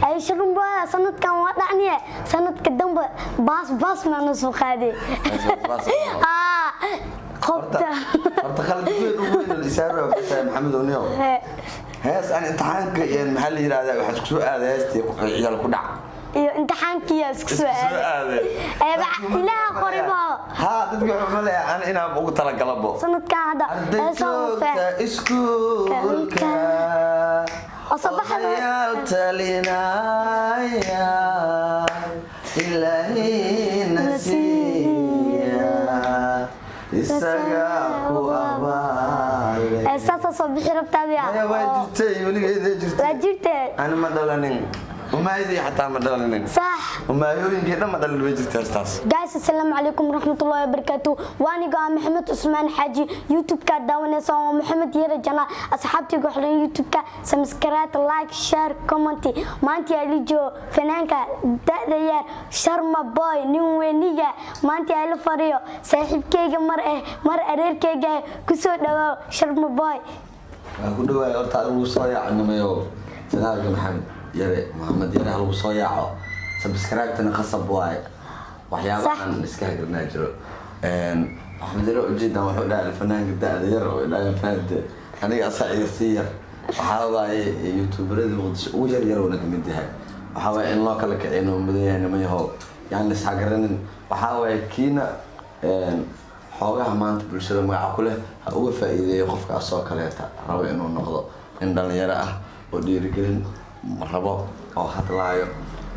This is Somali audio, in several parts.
أي شرم بقى سنة كان وضعني سنة كدم باص ما نسوقادي خبطة خالد وين الإسارة محمد ونيو هاس أنا امتحانك يعني محل هذا واحد سؤال هذا هاستي يلا كنا امتحانك يا سؤال أي بقى إله قريبها ها تدقوا ملا أنا بقول تلا قلبه سنة كان هذا أردت إسكولك أصبح وحيات لنا يا إلهي نسيا إسقاك وأبالي أساسا صبح ربطة بيها يا واجرتي ولي إذا جرتي واجرتي أنا ما دلني وما يدي حتى ما دلني صح وما يورين كده ما دل واجرتي أستاذ جايز السلام عليكم ورحمة الله وبركاته وأنا قام محمد عثمان حاجي يوتيوب كداون سوا محمد يرجعنا أصحابتي قحلين يوتيوب كسمسكرات لايك شير كومنتي ما أنت اللي جو فنانك داير شرما باي نيوينية ما أنت اللي فريو صاحب كيجا مر أرير كيجا كسر دوا شرما باي أقول له أرتاح الوصايا عنا ما يو سلام محمد يا محمد يا رح الوصايا سبسكرايب تنخصب واي وحياة عن إسكاك الناجر محمد يروح جدا وحول الفنان قد يروح إلى الفنان أنا أصعد يصير وحاول يوتيوبر وجر يروح من ده وحاول إن الله كلك إنه مدينة ما يهو يعني ساقرن وحاول كينا حوجها ما أنت بالشدة مع كله هو فائدة يخف كأسواق كليتها رأي إنه نقض إن دلنا يراه ودير كلن مرحبا أو حتى لايو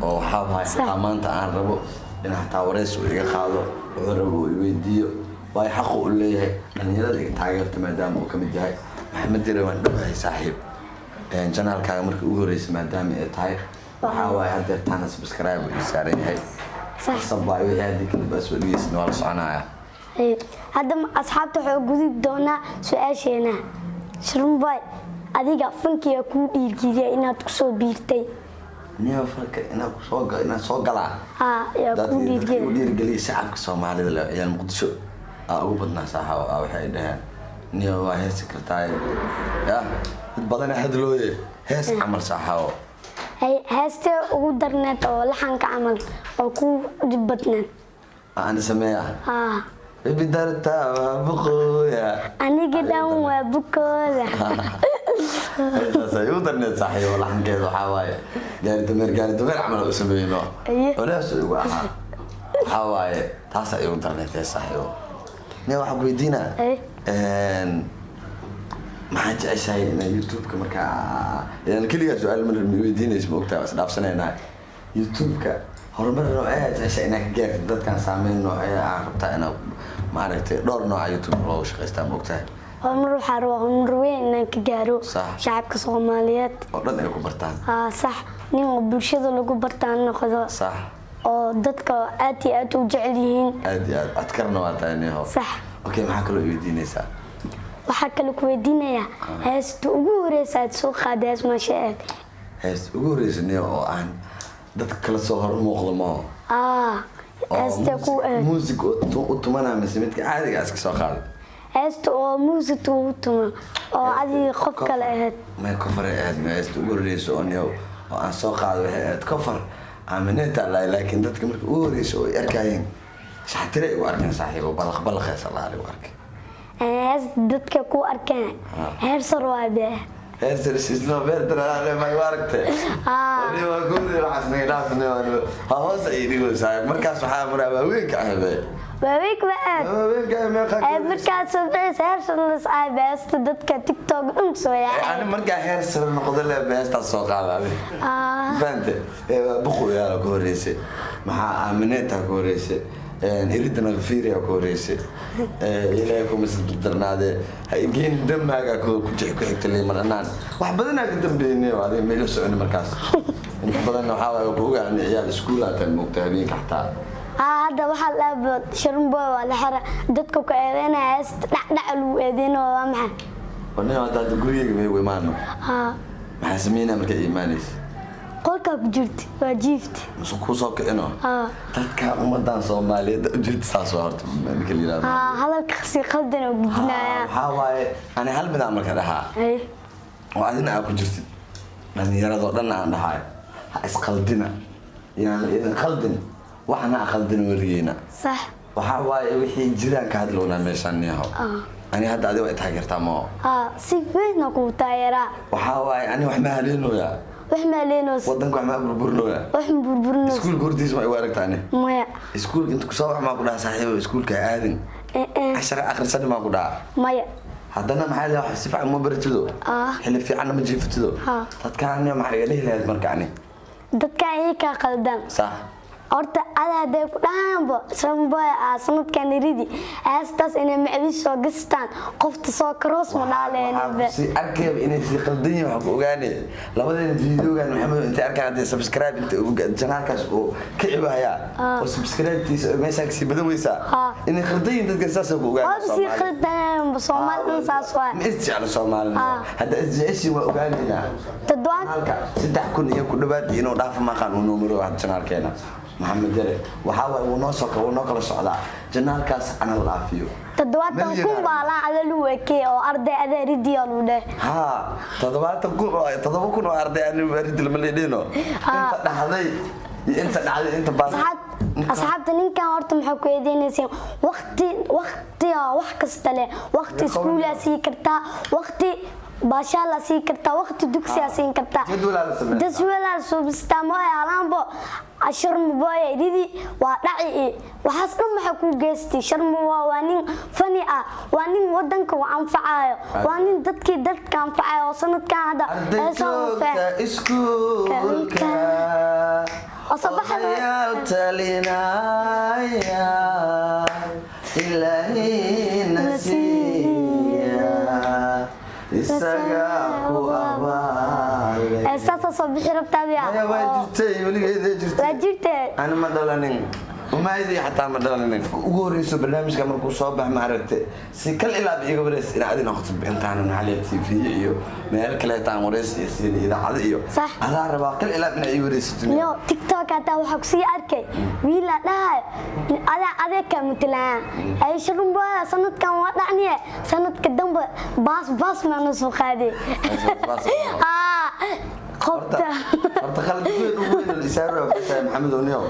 أو حابها حمانت عن ربو إن حتى ورث ويجي خاله وربو يوديه ويحقق اللي أن يرد تعيرت مدام وكم جاي محمد يروان ده صاحب جنال كامر كوريس مدام تعير وحاول هذا تانا سبسكرايب ويساري هاي صباح وهذه كل بس وليس نوال صناعة هذا أصحابته حقودي دونا سؤال شينا شرم باي adiga fankiga ku dhiirgeliya inaad ku soo biirtay niyo fanka inaad soo galaa ya ku dhiirgeliya shacabka Soomaalida la ciyaal Muqdisho ugu badnaa saaxaa waxay dhahaan niyo waa hees kartaay ya dad badan hadlooye hees amal saaxaa heesta ugu darneed oo laxanka amal oo ku dib badneed aan sameeyaa bidarta buqooya aniga dhan waa buqooda سيودرني صحيح ولا حنكيد وحواي قال دمر عمل اسمينه ولا سوى حواي تاسع يودرني صحيح ني waxa ku weydiina maxaa jeceshahay in YouTube ka marka yani kaliya su'aal mar mi weydiinayso moogtaa is dhaafsanayna YouTube ka horumar nooca jeceshahay inaad gaarto dadkan saameyn nooca qabta inaad maaragtay dhowr nooc YouTube loo shaqeystaa moogtaa عمر حرو عمر وين إنك جارو شعب كصوماليات ودن أيكو برتان صح نين بالشدة اللي برتان ناخذها صح ضدك آتي وجعليهن آتي أذكرنا واتاني هو صح أوكي ما حكلو يديني سا وحكلك ويديني يا هست أقول ساد سوق هذا اسمه شيء هست أقول إني عن ضدك كل صهر مغلمة هست أقول موسيقى وتمنع مسميتك عادي أسك صخر هست أو موسيقى وتمنع أو عادي خف كلا هاد ما كفر هاد ما هست أقول ريسونيو وأنا صاق هذا كفر عملت على لكن ضدك مرك أوريس ويركعين شحتري وأركان صحيح وبلخ يا الله عليه وأرك هست ضدك كو أركان هرسر وابه هرسر سيسنا بيرتر على ما يواركته اللي ما أقول راح أسمع نافني وأنا هو سيدي وسايب مركز صحاب مرابا وين كأهبه ويك بقى وين كأهبه مركز صبح هرسر لصعب هست ضدك تيك توك أنسو يعني أنا مركز هرسر نقدر له بهست السوق هذا فهمت بخو يا كوريسي مع أمنيتها كوريسي نريدنا غفيريا كوريسي إلهكم مثل بدرناده هيجين دمها كوجي كحكت لي مرنان وحبدنا قدام بيني وهذه ميلوس عن مركز بدنا نحاول نقول يعني عيال اسكولات المجتهدين حتى هذا واحد لعب شرمبو ولا حرة دتكو كأذينا هست دعلو أذينا ومحن ونحن هذا تقولي ما هو إيمانه محسمينا مركز إيمانيس qolka ku jirti waa jiifti ku soo kicino dadka umadan Soomaaliyeed ujeed saas horta marka la yiraahdo hadalka si qaldan oo gudinaya waxa waaye ana hal mid aan marka dhahaa oo adina ku jirtid dhalinyarada dhan aan dhahay اسقلدنا يعني إذا خلدن وإحنا خلدن ورينا صح وحاواي وحي جيران كهدلونا ميشان ياهو أنا هذا عدي وقت حاجر تامو سيفين نقول تايرا وحاواي أنا وحما هلينو يا وحما لينوس ودنك وحما بربرنو يا وحما بربرنوس اسكول قرديس ما يوارك تاني مايا اسكول انت كسوح ما قلها صاحبه اسكول كآذن 10 آخر سنة ما قلها مايا haddana maxaa la wax si fiican ma baratido xilli fiican ma jiiftido dadkaan maxaa iga leeyahay markaani dadka ay ka qaldan sax horta aad ku dhaanbo sanbay sanadkan ridi aastas inay macbis soo gastaan qofta soo cross ma dhaleeyay si arkay inay si qaldan yahay wax ogaanay labadeen videogan maxamed inta arkaan hadii subscribe inta ugu janaalkaas oo ka cibaaya oo subscribe tiis meesha si badan weysa inay qaldan yihiin dadka saas ugu ogaanay si qaldan Soomaaliland saas waa ma isjecel Soomaaliland hada isjecel waa ogaanayna tadwaanka 3,000 iyo ku dhawaad inuu dhaaf ma qaan uu numero wax janaalkeena محمد جري وحاول ونوصل ونقل صعدا جنال كاس أنا العافية تدواتكم بالا على لوكي أو أرض هذا ريديال وده ها تدواتكم أرض أنا بريد المليدينو أنت نحذي أنت نحذي أنت باس أصحاب تنين كان أرتم حكويدين يسيم وقتي كستله وقت سكولة سيكرتا وقتي باشا سيكرتا وقت دوكسي سيكرتا جدول سوبستامو علامبو الشرم بوي ديدي ودعي وحاسن ما ku geystay sharmo waa nin fani ah waa nin wadanka u anfacayo waa nin dadka anfacayo sanadkan hada iskuulka asabaxda talinaya ilahi nasiya isaga ku abaale اساسا صبح ربطابيا يا واجرتي ولي جرتي انا ما دلانين وما يدي حتى ما دلانين وغوريسو برنامجka markuu soo bax ma aragtay si kal ilaa iga wareys in aadina waqti intaan maxaliyad TV iyo meel kale taan wareys iyo idaacad iyo ala raba kal ilaa in ay wareysato yo TikTok ata waxa ku sii arkay wiila dhahay ada ka mutlaan ay shirumba sanadkan waa dhacniye sanadka dambe baas ma noo qaaday قبته خالد وين الإسارة محمد ونيو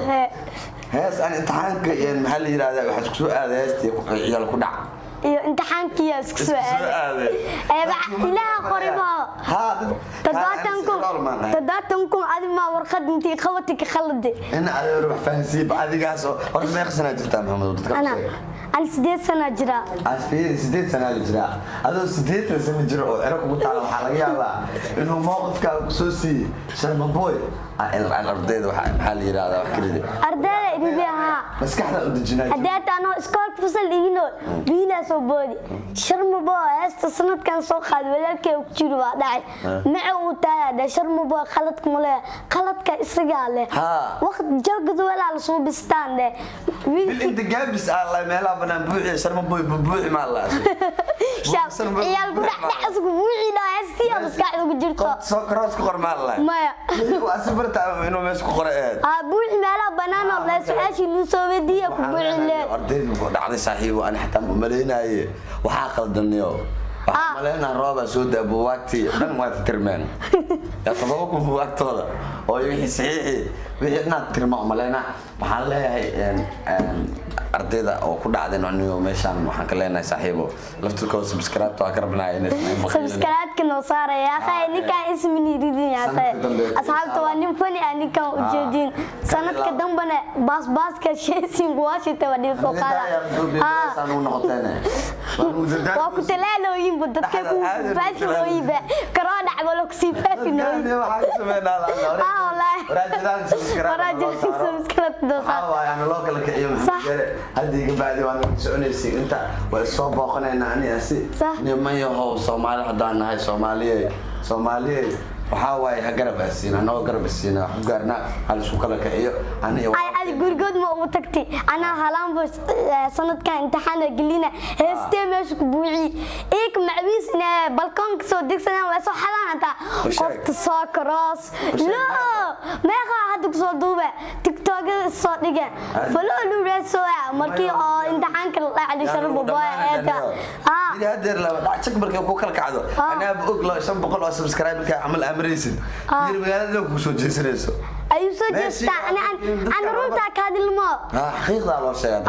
هاس أنا امتحانك يعني محل هذا واحد سؤال هذا هاستي عيال كنا امتحانك يا سؤال إلى قريبها تداتنكم هذه ما ورقد انتي خوتك خلدي أنا على روح فانسي بعد قاسو ولا ما يخسنا جرتا محمد أنا 6 سنة جرا أسفين 6 سنة جرا هذا 6 سنة جرا أنا كنت على حلقة بقى إنه موقف كسوسي شرم بوي الأرضية وحال يرادا وحكي أرضية بيها بس كحنا قد الجناية هديت أنا إسكال فصل إينو بينا صوبودي شرم بوي هست سنة كان سوق خد ولا كي وكتير وعداي معه تاع ده شرم بوي خلتك ملا خلتك إسرائيل وقت جرقد ولا على صوبستان ده أنت جاب بس الله ما لا بنا بوعي شرم بوي بوعي ما الله شاف عيال قرح نحس بوعي لا هستي بس قاعد وجرت سكرات كقر ما الله ما وأسبرت إنه مش قرآن بوعي ما لا بنانا لا سؤال شو سويدية بوعي لا أردين بعد صحيح وأنا حتى ملينا هي وحاقل الدنيا ملينا الرابع سود أبو وقتي من ما تترمن يتطوق أبو وقت هذا ويحيي صحيح ويحنا ترمى ملينا محل هي ardayda oo ku dhacday inuu meeshan waxaan ka leenahay saaxiibo laftirkooda subscribe to aqrabnaa in subscribe kana saaraya akhay ninkan ismini ridin yaatay asxaabta waa nin fani ah ninkan u jeedin sanadka dambana baaska sheesing waashita wadii soo qaada sanu noqotayna waa ku talaalooyin dadka ku faafiyooyiba karo dhacdo ku sii faafiyooyin waxaan sameynaa wallahi rajadan subscribe do أنا لوكال كيوم هذه قبادي وأنا سؤاليسي أنت والصوب وقنا أنا أسي نما يهو صومالي حضان هاي صومالي وحاوي هقرب السينا أنا قرب السينا حقرنا على سوكلا كيو أنا يوم أي قرقود ما وتكتي أنا هلام بس سنة كان امتحان قلنا هستي مش بوعي إيك معبيسنا بالكون كسودك سنة وسو حلان تا قفت صاك راس لا ما يخا هادك صدوبة تيك توك صادقة فلو لو رسوا مركي امتحان كلا على شرب بابايا هذا إذا هدير لا دعك بركي وكل كعدو أنا بقول له شن بقول سبسكرايب كعمل أمريسن يرمي هذا لو كوسو جسريسو ayuu soo jeestaa ana runta ka hadilmo xaqiiqda loo sheegay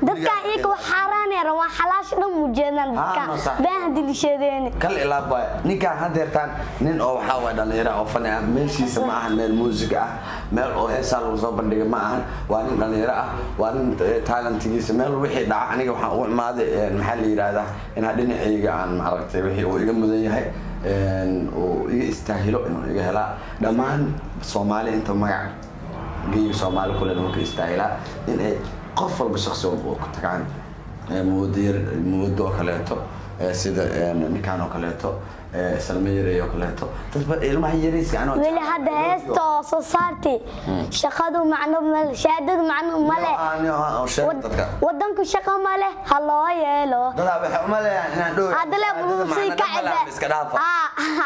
dadka iyaga wax xaraan ah waa xalaash dhan u jeedaan dadka baan dilishadeen kal ilaaba ninka hadeertan nin oo waxa way dhalinyaro oo fan ah meeshiisa ma aha meel muusig ah meel oo heesaa lagu soo bandhigay ma aha waa nin dhalinyaro ah waa nin talentigiisa meel wixii dhaca aniga waxaan u imaaday maxaa la yiraahdaa in dhinacayga aan maaragtay wixii uu iga mudan yahay oo iga istaahilo inuu iga hela dhamaan Soomaali inta magac geeyo Soomaali kule inuu ka istaahila in ay qof walba shakhsi walba ku tagaan muddo kaleeto sida ninkan oo kaleeto salmeeyay oo kaleeto dadba ilmaha yariiska anoo weli hadda heesto soo saarti shaqadu macno mal shaadadu macno male wadanku shaqo male haloo yeelo dad waxa uma leeyahay inaan dhow hadle buluusi ka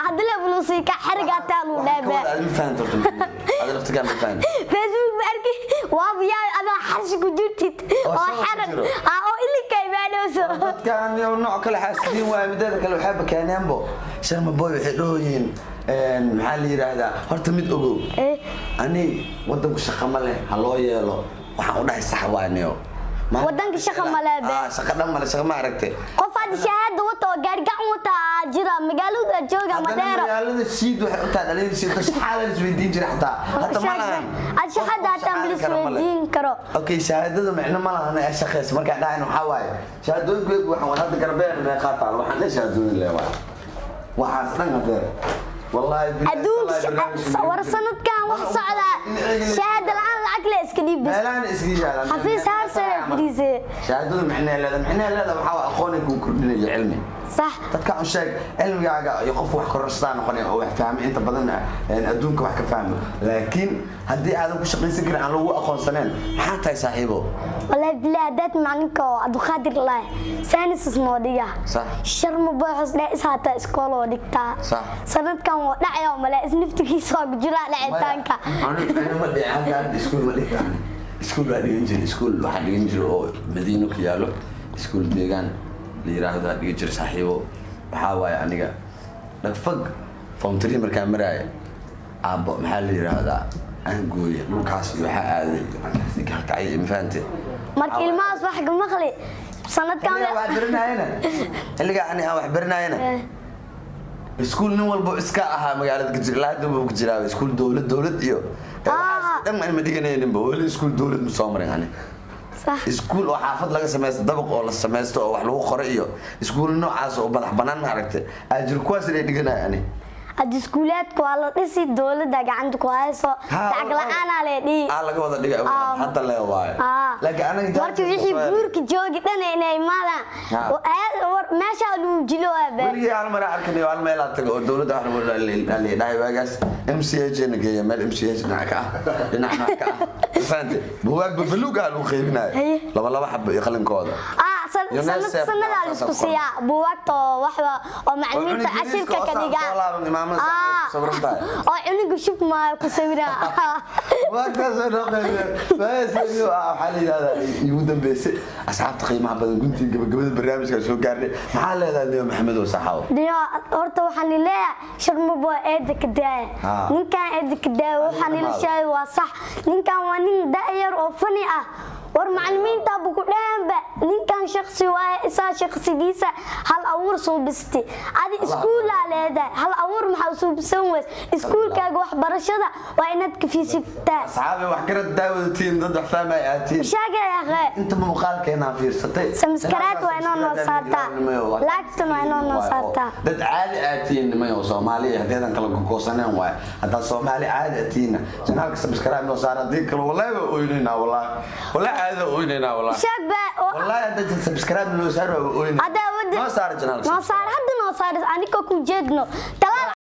hadle buluusi ka xariga taanu dhaaba هذا الافتكار بالفعل فيسبوك باركي وابيا انا حرش كجرتي او حرق او اللي كايبانوسو كان نوع كل حاسدين وامداد كل وحابه كان ينبو شرم بوي وحدوين maxaa la yiraahdaa horta mid ogow ani wadanku shaqo ma leh haloo yeelo waxaan u dhahay sax waaniyo wadanka shaqo ma leh shaqo dhan ma leh shaqo ma aragtay qof aad shahaado wato gaar gacan wata jira magaalada jooga Madeira magaalada shiid waxay u tahay dhalin shiid shaqada isweydiin jira xataa hada ma lahan aad shaqada tan isweydiin karo okay shahaadada macna ma lahan ay shaqeys marka dhaayno waxa waaye shahaadooyinku waxaan wada garbeen ma qaataan waxaan la shahaadooyin leeyahay waxaas dhan hadeer والله أدون ورسنت كان وحصعدا شهادة الآن العقل إسكليب بس الآن إسكليب حفيز هارسة فريزة شهادة معناه لا بحاول أخونك وكردني علمي صح تتكلم شيء علمي يقف واحد كرستان وخلي أو فاهم أنت بدنا أدونك واحد فاهم لكن هدي هذا كل شيء يسكر عن لو أخون سنين حتى يصاحبه والله بلادات معنك أدو خادر الله سانس اسمه ديا صح شرم بحث لا إسهاتا إسكولو ديكتا صح سنت كان لا يوم لا إسنفتكي صاق جرا لعبتانك أنا ما دي عاد إسكول ما دي إسكول بعد ينزل إسكول واحد ينزل أو مدينة كيالو إسكول ديجان ليراهدا يجري صاحبه بحاول aniga dhafag foomtiri markaan maraay aabo maxaa la yiraahdaa aan gooyay dhulkaas waxa aaday markaas galkay infaante markii ilmaas wax maqli sanadkan wax barnaayna xilliga aan wax barnaayna iskuul nin walba iska ahaa magaalada Gajirlaad uu ku jiraa iskuul dawlad iyo dhan ma dhiganaynin wali iskuul dawlad ma soo marin صح iskuul oo xaafad laga sameeyo dabaq oo la sameeyo oo wax lagu qoro iyo iskuul noocaas oo madax banaan ma aragtay ajir kuwaas ay dhiganayaan ad iskuulaadku waa la dhisi dawladda gacanta ku hayso lacag la'aan ah leedii laga wada dhigay hadda la waayo laakiin anaga markii wixii buurka joogi dhan inay maadaan meesha uu jilo aba wali hal mar arkay hal meel aad tago oo dawladda wax lagu leeyahay waagaas MCH nageeyo meel MCH dhinaca ka faante buugaag baluuga lagu qeybinayo laba xabo iyo qalinkooda sanada la isku siiya buugaagto waxba oo macluumaadka cashirka ka dhiga oo anigu shub ma ku sawira waagaas oo bas xali hada igu dambeysay asxaabta qiimaha badan guntii gabagabada barnaamijka soo gaarnay maxaa leedahay Maxamed oo saxaw diyo horta waxaan leeyahay sharmabo eed ka daay ninkan eed ka daay waxaan leeyahay waa sax ninkan waa nin daayar oo fani ah war macallimiinta buku dhaanba ninkan shakhsi waa isa shakhsigiisa hal awur soo bisti adi iskuul la leedahay hal awur maxaa soo bisan wees iskuulkaaga wax barashada waa inaad ka fiirsatay asxaabi wax garad daawadatiin dad wax fahmay aatiin shaga ya akhay inta muuqaalkeena fiirsatay samskaraad waa inoo noo saartaa laagtan waa inoo noo saartaa dad caadi aatiin nimayo Soomaaliya hadeedan kala gogosaneen waay hada Soomaali caadi aatiin janaalka samskaraad noo saar hadii kale wallahi oo inayna wallahi هذا ويننا والله شبه والله انت سبسكرايب لو صار وين هذا ود ما صار جنال ما صار حد ما صار انا كوكو جدنا